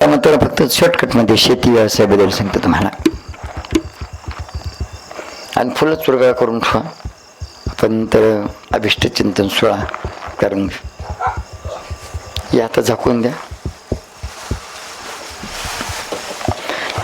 त्यानंतर फक्त शॉर्टकटमध्ये शेती व्यवसायाबद्दल सांगतो तुम्हाला. आणि फुलच चुरगळा करून ठेवा. आपण तर अभिष्ट चिंतन सोळा करून या आता झाकून द्या.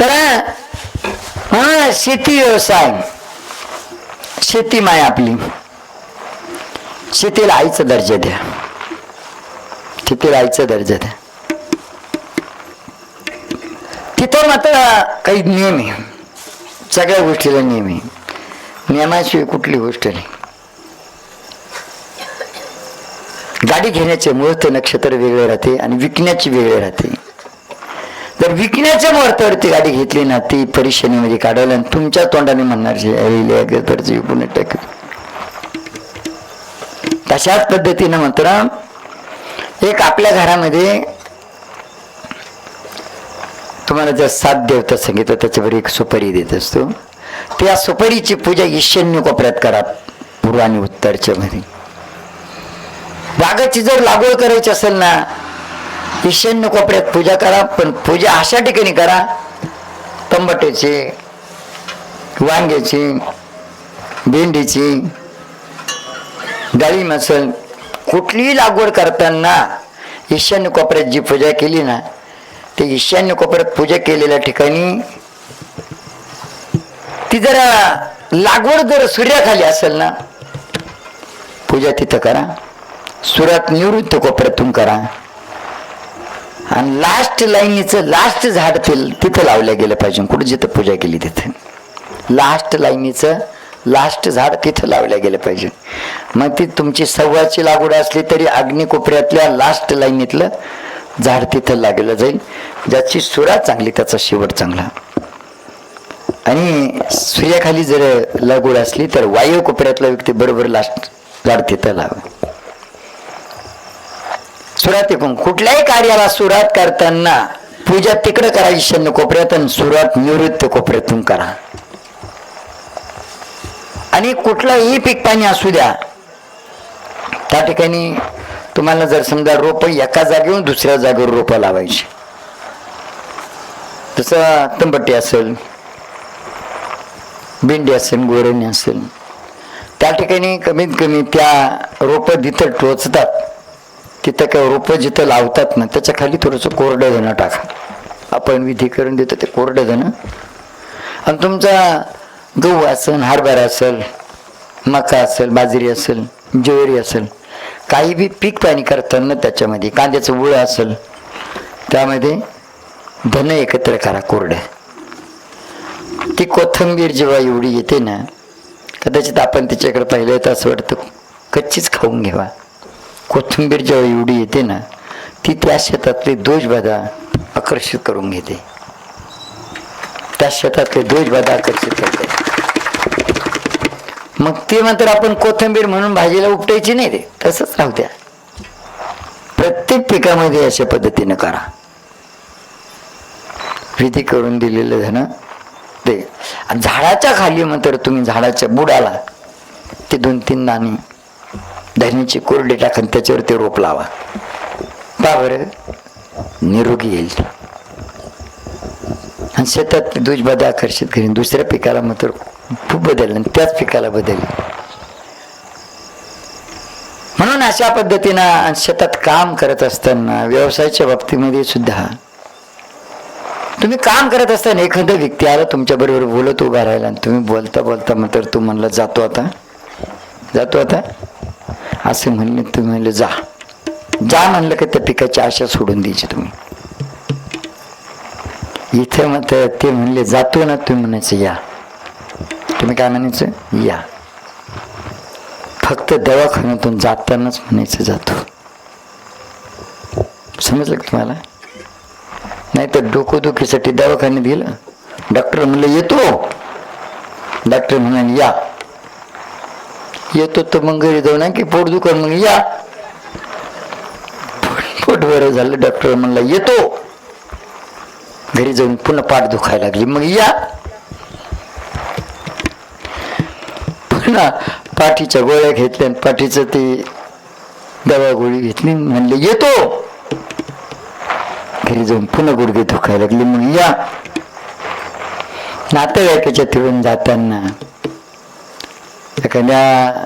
तर हा शेती व्यवसाय, शेती माय आपली. शेतीला आईचा दर्जा द्या, शेतीला आईचा दर्जा द्या. तिथं मात्र काही नियम आहे, सगळ्या गोष्टीला नियम आहे. नियमाशिवाय कुठली गोष्ट नाही. गाडी घेण्याचे मुहूर्त नक्षत्र वेगळे राहते आणि विकण्याची वेगळे राहते. जर विकण्याच्या मुहूर्तावरती गाडी घेतली ना, ती परेशानीमध्ये काढायला आणि तुमच्या तोंडाने म्हणणार विकून टाक. तशाच पद्धतीनं मात्र एक आपल्या घरामध्ये तुम्हाला जर 7 देवता सांगितलं, त्याच्यावर एक सुपारी देत असतो. त्या सुपारीची पूजा ईशान्य कोपऱ्यात करा, पूर्व आणि उत्तरच्या मध्ये. बागाची जर लागवड करायची असेल ना, ईशान्य कोपऱ्यात पूजा करा. पण पूजा अशा ठिकाणी करा, टमाट्याची, वांग्याची, भेंडीची, डाळिंब असेल, कुठलीही लागवड करताना ईशान्य कोपऱ्यात जी पूजा केली ना, ते ईशान्य कोपऱ्यात पूजा केलेल्या ठिकाणी ती जरा लागवड जर सूर्याखाली असेल ना, पूजा तिथं करा. सूर्यात निवृत्त कोपऱ्यातून करा. आणि लास्ट लाईनीचं लास्ट झाड तिथं लावलं गेलं पाहिजे. कुठं जिथं पूजा केली तिथं लास्ट लाईनीचं लास्ट झाड तिथं लावलं गेलं पाहिजे. मग ती तुमची सव्वाची लागवड असली तरी अग्नी कोपऱ्यातल्या लास्ट लाईनीतलं झाड तिथं लागलं जाईल. ज्याची सुरुवात चांगली त्याचा शेवट चांगला. आणि सूर्याखाली जर लागवड असली तर वायू कोपऱ्यातला व्यक्ती बरोबर लास्ट झाड तिथं लावा. सुरुवात एकूण कुठल्याही कार्याला सुरुवात करताना पूजा तिकडं करा ईशान्य कोपऱ्यात, आणि सुरुवात निवृत्त कोपऱ्यातून करा. आणि कुठलाही पीक पाणी असू द्या, त्या ठिकाणी तुम्हाला जर समजा रोप एका जागेवरून दुसऱ्या जागेवर रोप लावायची, जसं तंबट्टी असेल, भेंडी असेल, गोरणी असेल, त्या ठिकाणी कमीत कमी त्या रोप जिथं टोचतात तिथं काय रोप जिथं लावतात ना, त्याच्या खाली थोडंसं कोरडं धनं टाका. आपण विधी करून देतो ते कोरडं धनं. आणि तुमचा गहू असेल, हरभरा असेल, मका असेल, बाजरी असेल, ज्वारी असेल, काही बी पीक पाणी करताना त्याच्यामध्ये कांद्याचं गुळ असेल, त्यामध्ये धन एकत्र करा कोरडं. ती कोथिंबीर जेव्हा एवढी येते ना, कदाचित आपण तिच्याकडे पाहिलं तर असं वाटतं कच्चीच खाऊन घ्यावा. कोथिंबीर जेव्हा एवढी येते ना, ती त्या शेतातले दोष बाधा आकर्षित करून घेते. त्या शेतातले दोष बाधा आकर्षित करते. मग ते मात्र आपण कोथिंबीर म्हणून भाजीला उपटायची नाही, ते तसंच राहू द्या. प्रत्येक पिकामध्ये अशा पद्धतीनं करा. विधी करून दिलेलं धन ते. झाडाच्या खाली मात्र तुम्ही झाडाच्या बुडाला ते 2-3 दाणे धन्याची कोरडे टाकून त्याच्यावर ते रोप लावा. बरं निरोगी येईल. आणि शेतात दुजबाधा आकर्षित करीन. दुसऱ्या पिकाला मात्र खूप बदल आणि त्याच पिकाला बदल. म्हणून अशा पद्धतीनं शेतात काम करत असताना, व्यवसायाच्या बाबतीमध्ये सुद्धा तुम्ही काम करत असताना एखादा व्यक्ती आला तुमच्या बरोबर बोलत उभा राहिला, आणि तुम्ही बोलता बोलता मात्र तू म्हणला जातो आता असं म्हणले, तुम्ही म्हणले जा म्हणलं की त्या पिकाची आशा सोडून द्यायची तुम्ही. इथं मात्र ते म्हणले जातो ना, तुम्ही म्हणायचं या. तुम्ही काय म्हणायचं या. फक्त दवाखान्यातून जातानाच म्हणायचं जातो. समजलं का तुम्हाला? नाही तर डोकोदुखीसाठी दवाखान्यात गेलं, डॉक्टर म्हणलं येतो, डॉक्टर म्हणाले या. येतो तर मग घरी जाऊ ना की पोट दुखन मग या. पोट बरं झालं, डॉक्टर म्हणला येतो, घरी जाऊन पुन्हा पाठ दुखायला लागली, मग या. पुन्हा पाठीच्या गोळ्या घेतल्या, पाठीचं ते दवा गोळी घेतली, म्हणले येतो, घरी जाऊन पुन्हा गुडघे दुखायला लागले. मग या नातेवाईकाच्या तिळून जाताना एखाद्या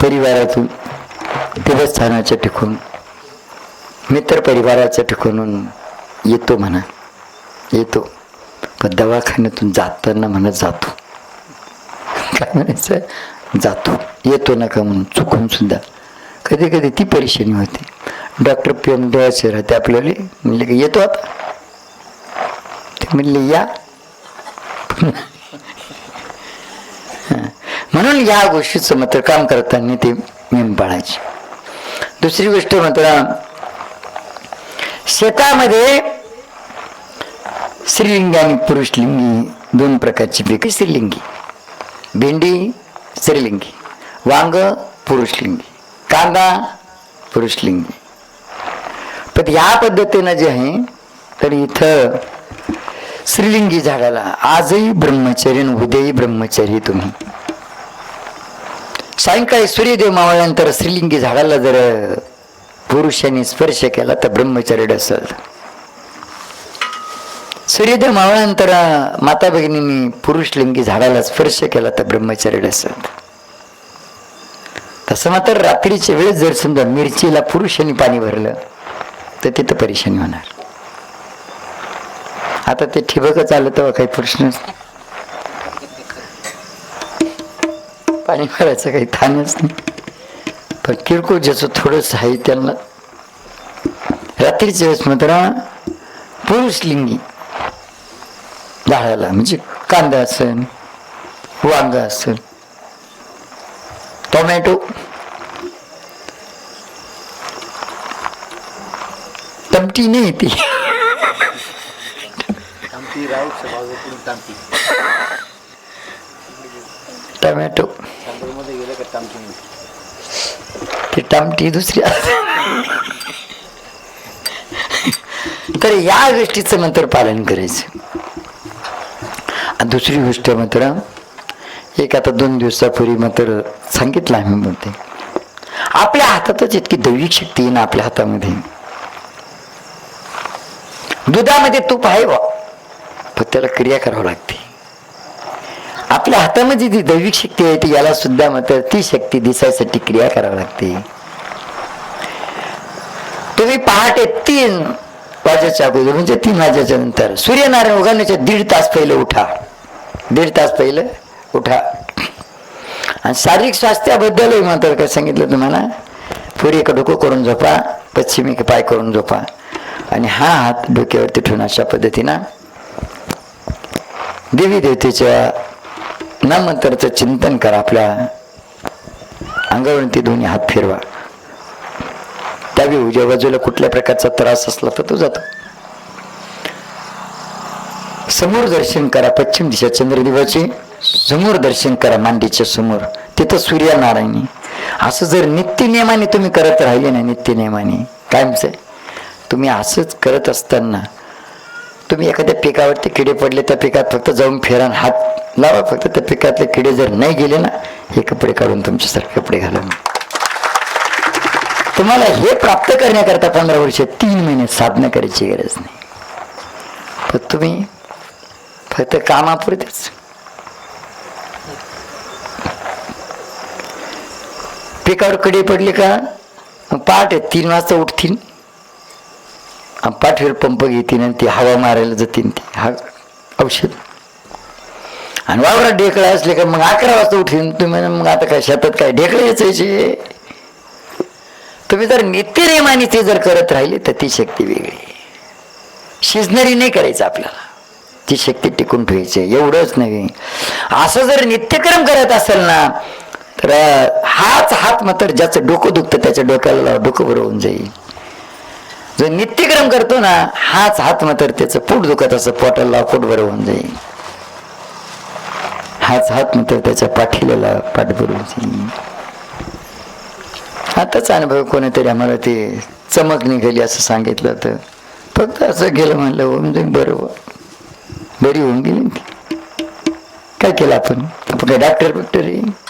परिवारातून देवस्थानाच्या ठिकाण मित्र परिवाराच्या ठिकाणून येतो म्हणा, येतो, पण दवाखान्यातून जाताना म्हणत जातो. काय म्हणायचं? जातो. येतो नका म्हणून चुकून सुद्धा कधी कधी ती परेशानी होती. डॉक्टर PM द्यायचे राहते आपल्याला. म्हणले की येतो आता, ते म्हणले या. म्हणून या गोष्टीचं मात्र काम करताना ते नियम पाळायचे. दुसरी गोष्ट मात्र शेतामध्ये स्त्रीलिंगी आणि पुरुषलिंगी दोन प्रकारची पिके. स्त्रीलिंगी भेंडी स्त्रीलिंगी, वांग पुरुषलिंगी, कांदा पुरुषलिंगी. पण या पद्धतीनं जे आहे तर इथं स्त्रीलिंगी झाडाला आजही ब्रह्मचर्य आणि उद्याही ब्रह्मचर्य. तुम्ही सायंकाळी सूर्यदेव मावळल्यानंतर स्त्रीलिंगी झाडाला जर पुरुषांनी स्पर्श केला तर ब्रह्मचर्य असेल. सूर्यदेव मावळल्यानंतर माता भगिनींनी पुरुषलिंगी झाडाला स्पर्श केला तर ब्रह्मचर्य असेल. तसं मात्र रात्रीच्या वेळेस जर समजा मिरचीला पुरुषांनी पाणी भरलं तर तिथं परेशानी होणार. आता ते ठिबकच आलं तेव्हा काही प्रश्नच, पाणी भरायचं काही थानच नाही. पण किरकोळ ज्याचं थोडंसं आहे त्यांना रात्रीच्या वेळेस मात्र पुरुषलिंगी झाडाला म्हणजे कांदा असेल, वांग असेल, टोमॅटो, तमटी नाही ती टोमॅटो, ती टमटी दुसरी. तर या गोष्टीचं मात्र पालन करायचं. दुसरी गोष्ट मात्र एक आता 2 दिवसापूर्वी मात्र सांगितलं आम्ही म्हणते, आपल्या हातातच इतकी दैविक शक्ती आहे ना. आपल्या हातामध्ये दुधामध्ये तूप आहे वा, पण त्याला क्रिया करावं लागते. आपल्या हातामध्ये जी दैविक शक्ती आहे ती याला सुद्धा मात्र ती शक्ती दिसायसाठी क्रिया करावी लागते. तुम्ही पहाटे 3 वाजेच्या अगोदर म्हणजे 3 वाजेच्या नंतर सूर्यनारायण उगवण्याच्या 1.5 तास पहिले उठा. 1.5 तास पहिले उठा. आणि शारीरिक स्वास्थ्याबद्दल मात्र काय सांगितलं तुम्हाला, पूर्वेकडे डोकं करून झोपा, पश्चिमेकडे पाय करून झोपा आणि हा हात डोक्यावरती ठेवून अशा पद्धतीनं देवी देवतेच्या नाममंत्राचं चिंतन करा. आपल्या अंगावरती दोन्ही हात फिरवा. त्यावेळी उजव्या बाजूला कुठल्या प्रकारचा त्रास असला तर तो जातो. समोर दर्शन करा, पश्चिम दिशा चंद्रदेवाचे समोर दर्शन करा, मांडीच्या समोर, तिथं सूर्यनारायणी. असं जर नित्य नियमाने तुम्ही करत राहिले ना, नित्य नियमाने कायमच तुम्ही असंच करत असताना तुम्ही एखाद्या पिकावरती किडे पडले त्या पिकात फक्त जाऊन फेरा, हात लावा, फक्त त्या पिकातले किडे जर नाही गेले ना, हे कपडे काढून तुमच्यासारखे कपडे घाला. तुम्हाला हे प्राप्त करण्याकरता 15 वर्ष 3 महिने साधना करायची गरज नाही. पण तुम्ही फक्त कामापुरतेच पिकावर कडे पडले का मग पहाटे 3 वाजता उठतील, पाठीवर पंप घेतील आणि ती हवा मारायला जातील, ती हा औषध. आणि वावरात ढेकळे असले का मग 11 वाजता उठीन तुम्ही. मग आता काय शेतात काय ढेकळे यायचे. तुम्ही जर नित्यनेमाने ते जर करत राहिले तर ती शक्ती वेगळी. शिजणारी नाही करायचं आपल्याला, ती शक्ती टिकून ठेवायची. एवढंच नाही, असं जर नित्यक्रम करत असेल ना तर हाच हात मात्र ज्याचं डोकं दुखतं त्याच्या डोक्याला डोकं बरं होऊन जाईल. जो नित्यक्रम करतो ना हाच हात मात्र त्याचं पोट दुखत असं पोटाला पोट बरं होऊन जाईल. हाच हात मात्र त्याच्या पाठीला पाठ भरून जाईल. आताच अनुभव कोणीतरी आम्हाला ते चमक निघाली असं सांगितलं होतं. फक्त असं गेलं म्हणलं होऊन जाईल, बरोबर बरी होऊन गेली. काय केलं आपण काय डॉक्टर आहे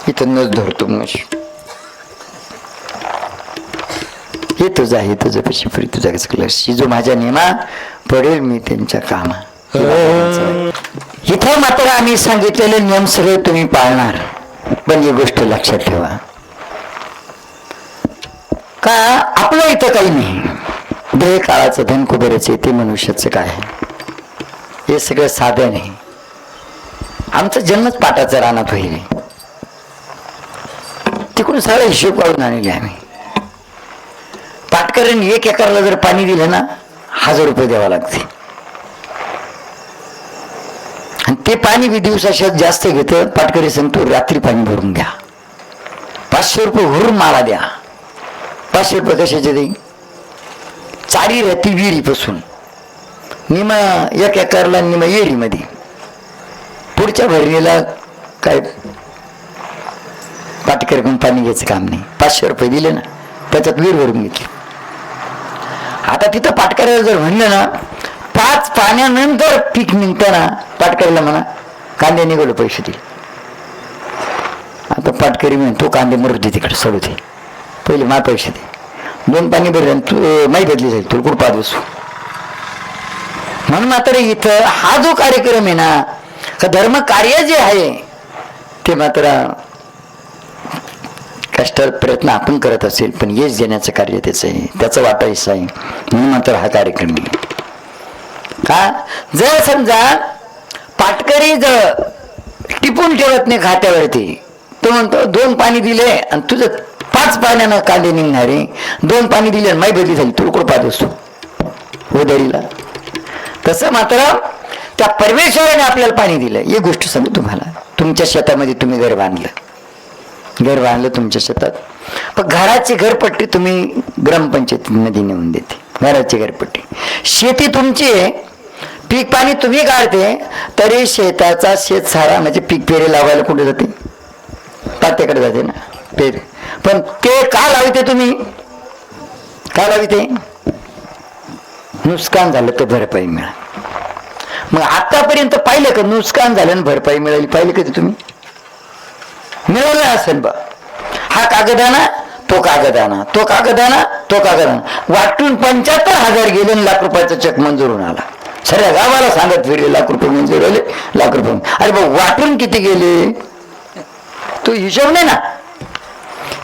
इथं नस धरतो. मग हे तुझा हे तुझं पशी फ्री तुझा कसं जो माझ्या नेमा पडेल मी त्यांच्या कामा. इथं मात्र आम्ही सांगितलेले नियम सगळे तुम्ही पाळणार. पण ही गोष्ट लक्षात ठेवा का आपलं इथं काही नाही. देह काळाचं धन कुबेराचे ते मनुष्याचं काय हे सगळं साधं नाही. आमचा जन्मच पाटाचा रानात होईल. तिकडून सगळा हिशोब काढून आणले आम्ही. पाटकऱ्यांनी 1 एकरला जर पाणी दिलं ना 1000 रुपये द्यावा लागते. आणि ते पाणी बी दिवसाशात जास्त घेतं. पाटकरी सांगतो रात्री पाणी भरून घ्या. 500 रुपये भरून मला द्या. 500 रुपये कशाचे देईल? चारी राहती विहिरीपासून निमा 1 एकरला निमा विहिरीमध्ये. पुढच्या भरणीला काय पाटकऱ्याकडून पाणी घ्यायचं काम नाही. 500 रुपये दिले ना त्याच्यात विहीर भरून घेतली. आता तिथं पाटकऱ्याला जर म्हणलं ना 5 पाण्यानंतर पीक निघताना पाटकऱ्याला म्हणा कांदे निघालो पैसे दे. आता पाटकरी म्हणतो कांदे मरू दे तिकडे सोडू दे पहिले मा पैसे दे. 2 पाणी भरले तू माही बदली जाईल तुला कुठं पाच बसू. म्हणून मात्र इथं हा जो कार्यक्रम आहे ना का धर्म कार्य जे आहे ते मात्र कष्ट प्रयत्न आपण करत असेल पण यश देण्याचं कार्य त्याचं आहे. त्याचं वाटा हिस्सा आहे. म्हणून मात्र हा कार्यक्रम का जर समजा पाटकरी जर टिपून ठेवत नाही खात्यावरती तो म्हणतो 2 पाणी दिले आणि तुझं 5 पाण्यानं कांदे निघणारे 2 पाणी दिले आणि माई बदली झाली तुरकोड पाहत असतो उदरीला. तसं मात्र त्या परमेश्वराने आपल्याला पाणी दिलं. ही गोष्ट सांगू तुम्हाला. तुमच्या शेतामध्ये तुम्ही घर बांधलं तुमच्या शेतात पण घराची घरपट्टी तुम्ही ग्रामपंचायतीमध्ये नेऊन देते. घराची घरपट्टी शेती तुमची पीक पाणी तुम्ही काढते तरी शेताचा शेत सारा म्हणजे पीक पेरे लावायला कुठे जाते? पात्याकडे जाते ना पेर. पण ते का लावते तुम्ही? का लावते? नुकसान झालं तर भरपाई मिळा. मग आतापर्यंत पाहिलं का नुकसान झालं आणि भरपाई मिळाली? पाहिलं कधी तुम्ही? मिळवलं असेल बा. हा कागदाना तो कागदाना तो कागदाना तो कागदाना वाटून 75,000 गेले आणि लाख रुपयाचा चेक मंजूर होऊन आला. सगळ्या गावाला सांगत फिरले लाख रुपये मंजूर आले लाख रुपये. अरे बा वाटून किती गेले तो हिशोब नाही ना.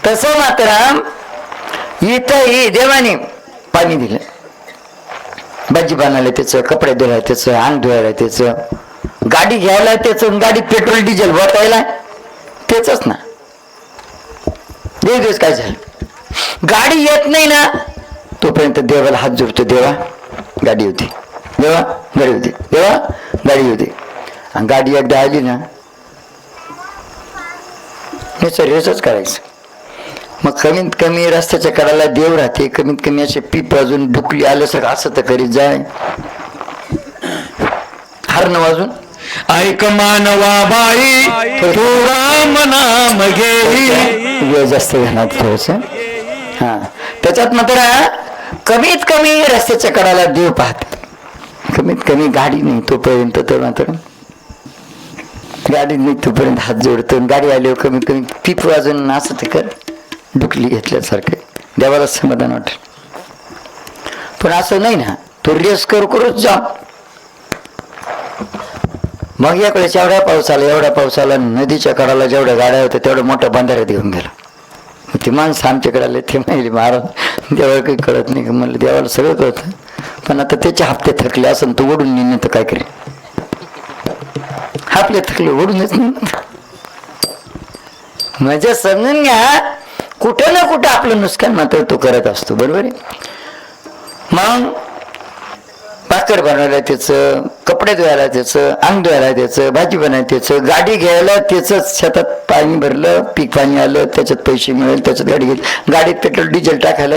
तसं मात्र इथंही देवाने पाणी दिलं. भाजी बनायला त्याचं, कपडे धुवायला त्याचं, अंग धुवायला त्याचं, गाडी घ्यायला त्याचं, गाडी पेट्रोल डिझेल वाटायला त्याच ना. दिवस काय झालं गाडी येत नाही ना तोपर्यंत देवाला हात जोडतो. देवा गाडी होती, देवा गाडी होती, देवा गाडी होती. आणि गाडी एकदा आली ना रेसच करायचं. मग कमीत कमी रस्त्याच्या कडाला देव राहते. कमीत कमी असे पीप वाजून ढुकली आलं सगळं असं तर करीत जाय. हरण वाजून ऐक मानवा बाई तू राम नाम घे. वेळ जास्त घेणार थोडस. हा त्याच्यात मात्र कमीत कमी रस्त्याच्या कडाला देव पाहते. कमीत कमी गाडी नाही तोपर्यंत तर मात्र गाडी नाही तोपर्यंत हात जोडतो. गाडी आल्यावर कमीत कमी पीप वाजून असं ते कर डुकली घेतल्यासारखं देवाला समाधान वाटेल. पण असं नाही ना तो रेस करूच जा. मग याकडे एवढ्या पाऊस आला नदीच्या कडाला जेवढ्या गाड्या होत्या तेवढ्या मोठ्या बंधाऱ्यात घेऊन गेला. ते माणसं आमच्याकडे आले ते माहिती महाराज देवाला काही कळत नाही. म्हणलं देवाला सगळं कळतं पण आता त्याचे हप्ते थकले असं तो ओढून नेणे तर काय करेल? हप्ते थकले ओढूनच नाही. म्हणजे समजून घ्या कुठं ना कुठं आपलं नुकसान मात्र तो करत असतो. बरोबर आहे. मग भाकर बनवायला त्याचं, कपडे धुवायला त्याचं, अंग धुवायला त्याचं, भाजी बनायला त्याचं, गाडी घ्यायला त्याचंच. शेतात पाणी भरलं पीक पाणी आलं त्याच्यात पैसे मिळेल त्याच्यात गाडी घेतली. गाडीत पेट्रोल डिझेल टाकायला